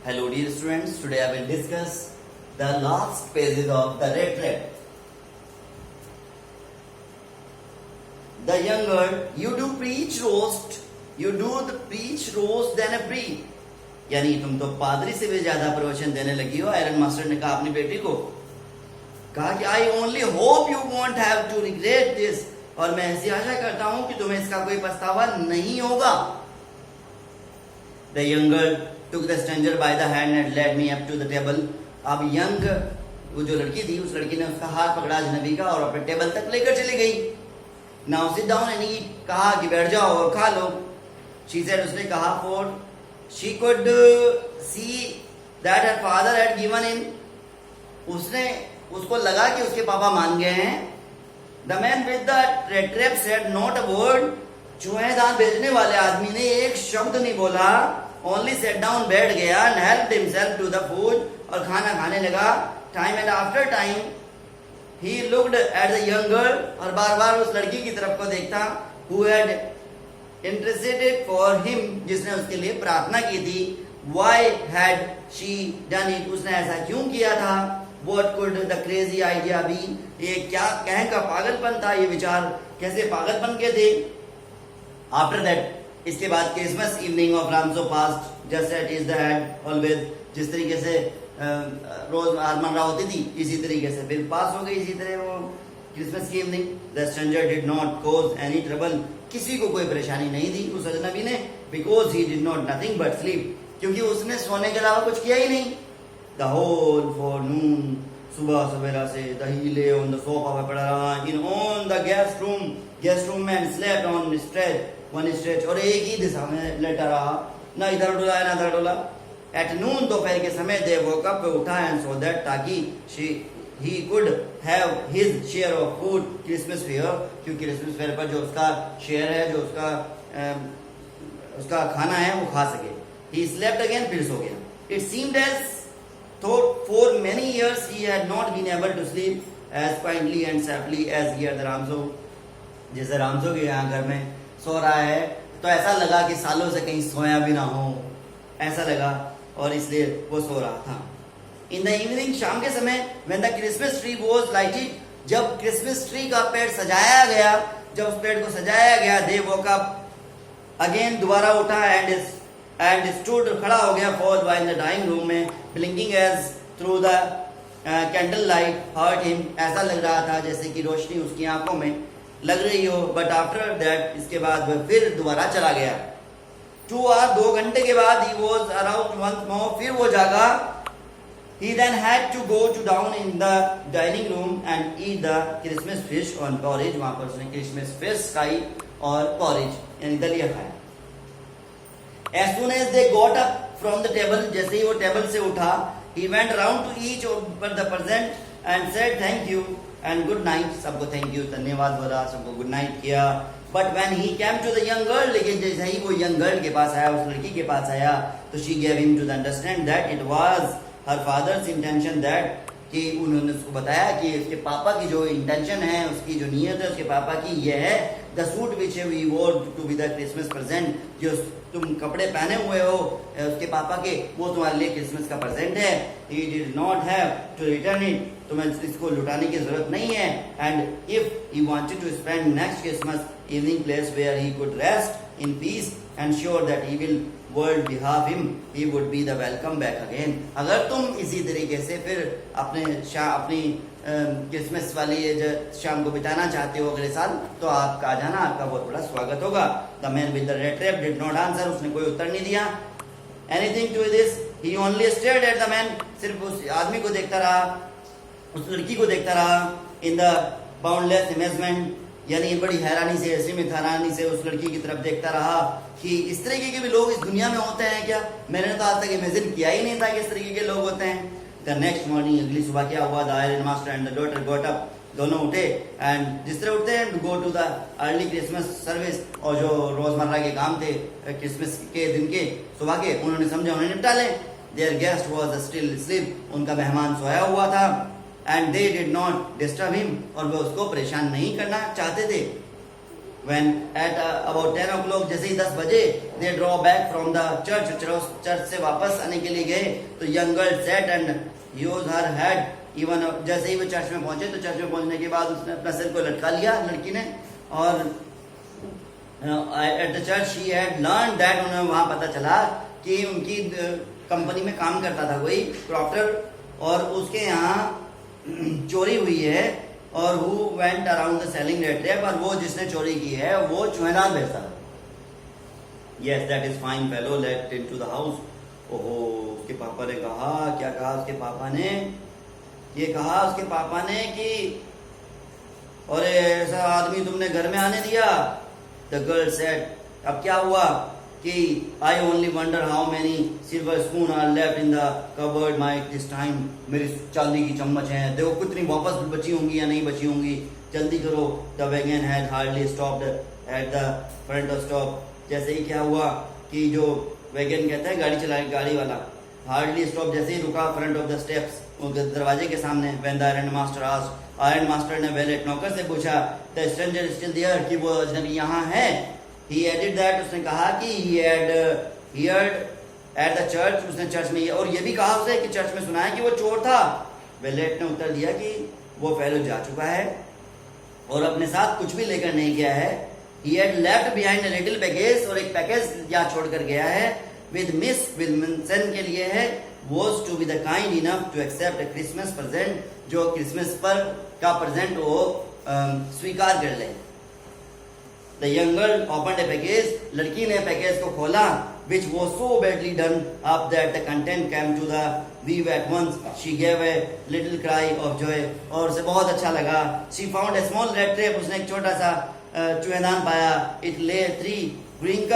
Hello dear students, today I will discuss the last pages of the red thread. The younger, you do preach roast, you do the preach roast than a preach. यानी तुम तो पादरी से भी ज्यादा प्रवचन देने लगी हो. आयरन मास्टर ने कहा अपनी बेटी को, कहा कि I only hope you won't have to regret this, और मैं ऐसी आशा करता हूं कि तुम्हें इसका कोई पछतावा नहीं होगा. The younger took the stranger by the hand and led me up to the table. अब यंग वो जो लड़की थी, उस लड़की ने उसका हाथ पकड़ा अजनबी का और अपने टेबल तक लेकर चली गई. Now sit down and eat. कहा कि बैठ जाओ और खा लो. She said, उसने कहा, for she could see that her father had given in. उसको लगा कि उसके पापा मान गए हैं. The man with the red trap said not a word. चूहेदार बेचने वाले आदमी ने एक शब्द नहीं बोला. Only sat down, बैठ गया and helped himself to the food, और खाना खाने लगा. Time and after time he looked at the young girl, और बार बार उस लड़की की तरफ को देखता, who had interceded for him, जिसने उसके लिए प्रार्थना की थी. Why had she done it? उसने ऐसा क्यों किया था? What could the crazy idea be? ये क्या कह का पागलपन था, ये विचार कैसे पागलपन के थे. After that, इसके बाद Christmas evening of Ramsay past just eight is the had always, जिस तरीके से रोज मनरा होती थी इसी तरीके से फिर पास हो गई. इसी तरह वो क्रिसमस की evening. The stranger did not cause any trouble, किसी को कोई परेशानी नहीं दी उस अजनबी ने. Because he did not nothing but sleep, क्योंकि उसने सोने के अलावा कुछ किया ही नहीं. द होल फॉरनून, सुबह सवेरा से दही ले ऑन द सोफा पे पड़ा रहा in on the guest room में, and slept on one stretch, और एक ही दिशा में लेटा रहा, ना इधर डोला ना इधर डोला. एट नून, दोपहर के समय, दे वोक अप, उठा एंड सो दैट, ताकि he could have his share of food Christmas fair, क्योंकि क्रिसमस फेयर पर जो उसका शेयर है, जो उसका खाना है, वो खा सके. ही स्लेप्ट अगेन, फिर सो गया. It seemed as though for many years he had not been able to sleep as quietly and safely as here the Ramzo. जैसे रामजो के यहाँ घर में सो रहा है, तो ऐसा लगा कि सालों से कहीं सोया भी ना हो, ऐसा लगा, और इसलिए वो सो रहा था. इन द इवनिंग, शाम के समय, when the Christmas tree was lighted, जब क्रिसमस ट्री का पेड़ सजाया गया, जब उस पेड़ को सजाया गया, they woke up again, दोबारा उठा and stood, खड़ा हो गया, followed by in the dining room में, blinking as through the candle light hurt him, ऐसा लग रहा था जैसे कि रोशनी उसकी आंखों में लग रही हो. बट आफ्टर दैट, इसके बाद वह फिर दोबारा चला गया. 2 hours, 2 घंटे के बाद, he was aroused once more, फिर वो जागा. He then had to go to down in the dining room and eat the Christmas fish on porridge. वहां पर उसने क्रिसमस फिश खाई और porridge यानी दलिया खाया. As soon as they got up from the table, जैसे ही वो टेबल से उठा, he went round to each of the present and said thank you and good night. सबको thank you, धन्यवाद बोला, सबको good night किया. But when he came to the young girl, लेकिन जैसे ही वो young girl के पास आया, उस लड़की के पास आया, तो she gave him to understand that it was her father's intention that, कि उन्होंने उसको बताया कि उसके पापा की जो इंटेंशन है, उसकी जो नीयत है उसके पापा की, ये है the suit which we wore to be the Christmas present, जो तुम कपड़े पहने हुए हो उसके पापा के, वो तुम्हारे लिए क्रिसमस का प्रेजेंट है. He did not have to return it, तुम्हें इसको लुटाने की जरूरत नहीं है. And if he wanted to spend next Christmas evening place where he could rest in peace and sure that he will world behave him, he would be the welcome back again. अगर तुम इसी तरीके से फिर अपनी Christmas वाली शाम को बिताना चाहते हो अगले साल, तो आप आ जाना, आपका बहुत बड़ा स्वागत होगा. The man with the red trap did not answer, उसने कोई उत्तर नहीं दिया. Anything to this, he only stared at the man, सिर्फ उस आदमी को देखता रहा, उस लड़की को देखता रहा. इन द बाउंडलेस अमेजमेंट, यानी बड़ी हैरानी से, असीमित हैरानी से उस लड़की की तरफ देखता रहा कि इस तरीके के भी लोग इस दुनिया में होते हैं क्या. मैंने तो आज तक इमेजिन किया ही नहीं था कि इस तरीके के लोग होते हैं. द नेक्स्ट मॉर्निंग, अगली सुबह क्या हुआ, the iron master and the daughter got up, दोनों उठे, एंड जिस तरह उठते हैं, go to the early Christmas service, और जो रोजमर्रा के काम थे क्रिसमस के दिन के सुबह के, उन्होंने समझा उन्हें निपटा लें. There guest was still sleep, उनका मेहमान सोया हुआ था. And they did not disturb him, और वे उसको परेशान नहीं करना चाहते थे. when at about 10 o'clock, जैसे ही 10 बजे, they draw back from the church, church से वापस आने के लिए गए, तो young girl sat and used her head, even जैसे ही वो चर्च में पहुंचे, तो चर्च में पहुंचने के बाद उसने अपना सिर को लटका लिया लड़की ने, और at the church she had learned that, उन्हें वहां पता चला कि उनकी कंपनी में काम करता था कोई प्रॉक्टर, और उसके यहाँ चोरी हुई है, और who went around the selling rat trap, और वो जिसने चोरी की है वो चूहेदान बेचता था. Yes, that is fine fellow, let into the house. ओहो, उसके पापा ने कहा, क्या कहा उसके पापा ने? ये कहा उसके पापा ने कि और ऐसा आदमी तुमने घर में आने दिया? The girl said, अब क्या हुआ कि I only wonder how many silver spoon are left in the cupboard Mike this time. मेरी चांदी की चम्मच हैं, देखो कितनी वापस बची होंगी या नहीं बची होंगी, जल्दी करो. The wagon had hardly stopped at the front of stop. जैसे ही क्या हुआ कि जो वैगन कहता है गाड़ी चला, गाड़ी वाला, हार्डली स्टॉप, जैसे ही रुका फ्रंट ऑफ द स्टेप्स, दरवाजे के सामने. When the iron master asked, iron master ने वैलेट नौकर से पूछा, the stranger is still there, कि वो अजनबी यहाँ है. He added that, उसने कहा कि he had heard at the church, उसने चर्च में, और ये भी कहा उसे कि चर्च में सुना है कि वो चोर था. वैलेट ने उत्तर दिया कि वो फेलो जा चुका है और अपने साथ कुछ भी लेकर नहीं गया है. He had left behind a little package, और एक पैकेज यहाँ छोड़कर गया है. With Miss Williamson के लिए है, was to be the kind enough to accept a Christmas present, जो क्रिसमस पर का प्रेजेंट वो स्वीकार कर ले. The young girl opened a package, लड़की ने पैकेज को खोला, which was so badly done up that the content came to the view at once. She gave a little cry of joy, और उसे बहुत अच्छा लगा. She found a small rat trap, उसने एक छोटा सा चूहेदान पाया. It lay 3 green